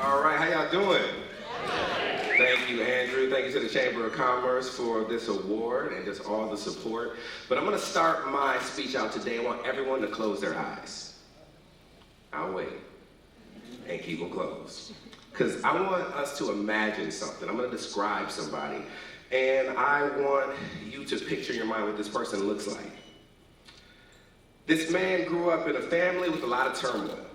All right, how y'all doing? Thank you, Andrew. Thank you to the Chamber of Commerce for this award and just all the support. But I'm going to start my speech out today. I want everyone to close their eyes. I'll wait and keep them closed. Because I want us to imagine something. I'm going to describe somebody. And I want you to picture in your mind what this person looks like. This man grew up in a family with a lot of turmoil.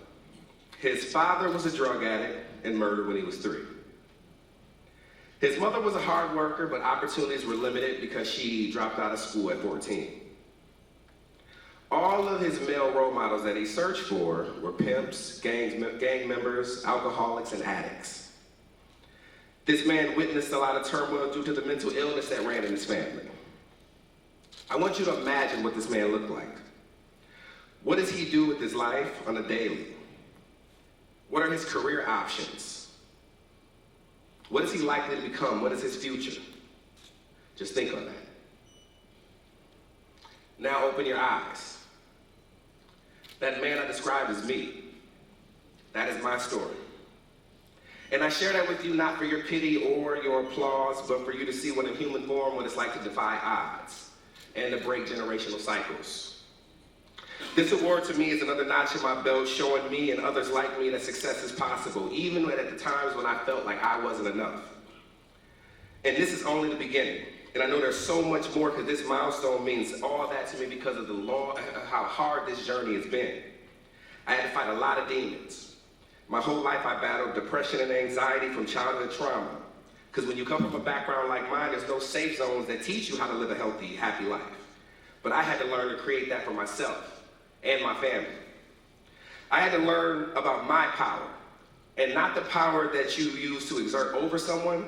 His father was a drug addict and murdered when he was 3. His mother was a hard worker, but opportunities were limited because she dropped out of school at 14. All of his male role models that he searched for were pimps, gang members, alcoholics, and addicts. This man witnessed a lot of turmoil due to the mental illness that ran in his family. I want you to imagine what this man looked like. What does he do with his life on a daily? What are his career options? What is he likely to become? What is his future? Just think on that. Now open your eyes. That man I described is me. That is my story. And I share that with you not for your pity or your applause, but for you to see what in human form, what it's like to defy odds and to break generational cycles. This award to me is another notch in my belt, showing me and others like me that success is possible, even at the times when I felt like I wasn't enough. And this is only the beginning. And I know there's so much more, because this milestone means all that to me because of how hard this journey has been. I had to fight a lot of demons. My whole life I battled depression and anxiety from childhood trauma. Because when you come from a background like mine, there's no safe zones that teach you how to live a healthy, happy life. But I had to learn to create that for myself and my family. I had to learn about my power, and not the power that you use to exert over someone,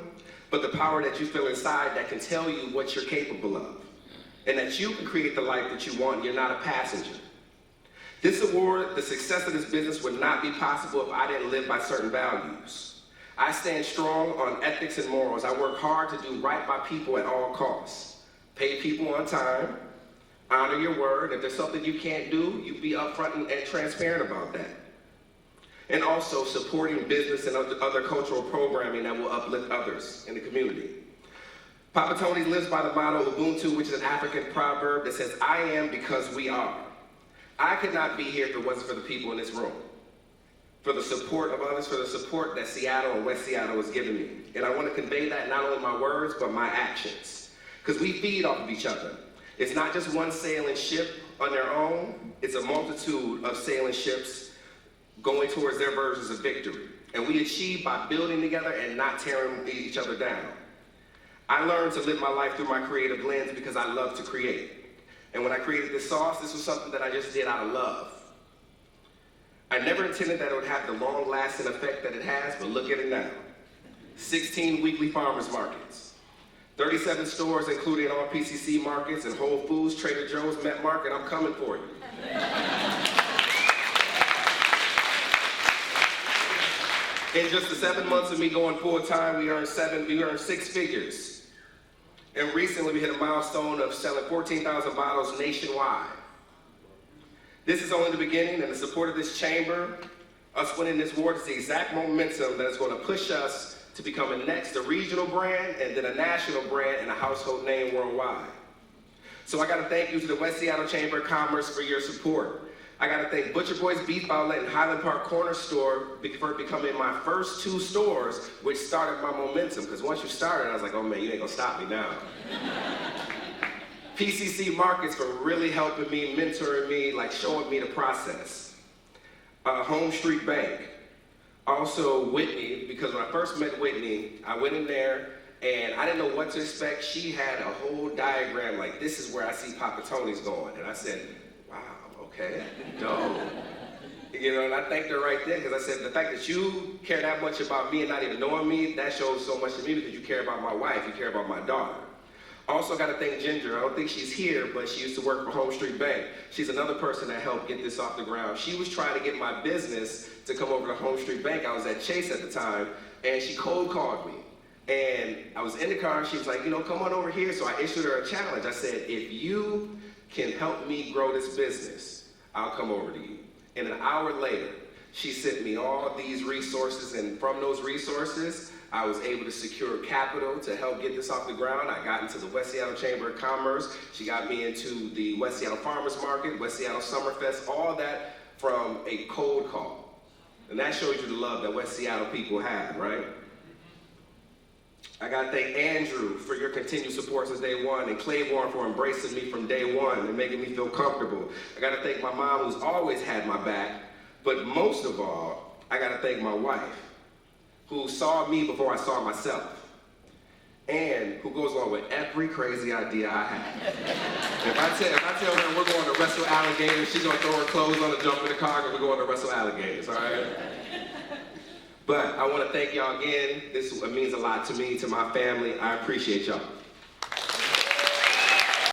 but the power that you feel inside that can tell you what you're capable of, and that you can create the life that you want, and you're not a passenger. This award, the success of this business would not be possible if I didn't live by certain values. I stand strong on ethics and morals. I work hard to do right by people at all costs. Pay people on time, honor your word. If there's something you can't do, you be upfront and transparent about that. And also supporting business and other cultural programming that will uplift others in the community. Papa Tony's lives by the motto Ubuntu, which is an African proverb that says, I am because we are. I could not be here if it wasn't for the people in this room, for the support of others, for the support that Seattle and West Seattle has given me. And I want to convey that not only in my words, but my actions. Because we feed off of each other. It's not just one sailing ship on their own, it's a multitude of sailing ships going towards their versions of victory. And we achieve by building together and not tearing each other down. I learned to live my life through my creative lens because I love to create. And when I created this sauce, this was something that I just did out of love. I never intended that it would have the long-lasting effect that it has, but look at it now. 16 weekly farmers markets. 37 stores, including all PCC markets and Whole Foods, Trader Joe's, Met Market. I'm coming for you. In just the 7 months of me going full-time, we earned 6 figures. And recently we hit a milestone of selling 14,000 bottles nationwide. This is only the beginning, and the support of this chamber, us winning this award, is the exact momentum that is going to push us to becoming next a regional brand, and then a national brand, and a household name worldwide. So I got to thank you to the West Seattle Chamber of Commerce for your support. I got to thank Butcher Boys Beef Outlet and Highland Park Corner Store for becoming my first 2 stores, which started my momentum, because once you started, I was like, oh man, you ain't gonna stop me now. PCC Markets for really helping me, mentoring me, like showing me the process. Home Street Bank. Also Whitney, because when I first met Whitney, I went in there and I didn't know what to expect. She had a whole diagram like, this is where I see Papa Tony's going. And I said, wow, okay, dope. You know, and I thanked her right there, because I said, the fact that you care that much about me and not even knowing me, that shows so much to me, because you care about my wife, you care about my daughter. Also got to thank Ginger. I don't think she's here, but she used to work for Home Street Bank. She's another person that helped get this off the ground. She was trying to get my business to come over to Home Street Bank. I was at Chase at the time, and she cold called me. And I was in the car, and she was like, you know, come on over here. So I issued her a challenge. I said, if you can help me grow this business, I'll come over to you. And an hour later, She sent me all these resources, and from those resources, I was able to secure capital to help get this off the ground. I got into the West Seattle Chamber of Commerce. She got me into the West Seattle Farmers Market, West Seattle Summerfest, all that from a cold call. And that shows you the love that West Seattle people have, right? I gotta thank Andrew for your continued support since day one, and Claiborne for embracing me from day one and making me feel comfortable. I gotta thank my mom, who's always had my back, but most of all, I gotta thank my wife, who saw me before I saw myself, and who goes along with every crazy idea I have. If I tell her we're going to wrestle alligators, she's gonna throw her clothes on and jump in the car and we're going to wrestle alligators, all right? But I want to thank y'all again. This means a lot to me, to my family. I appreciate y'all.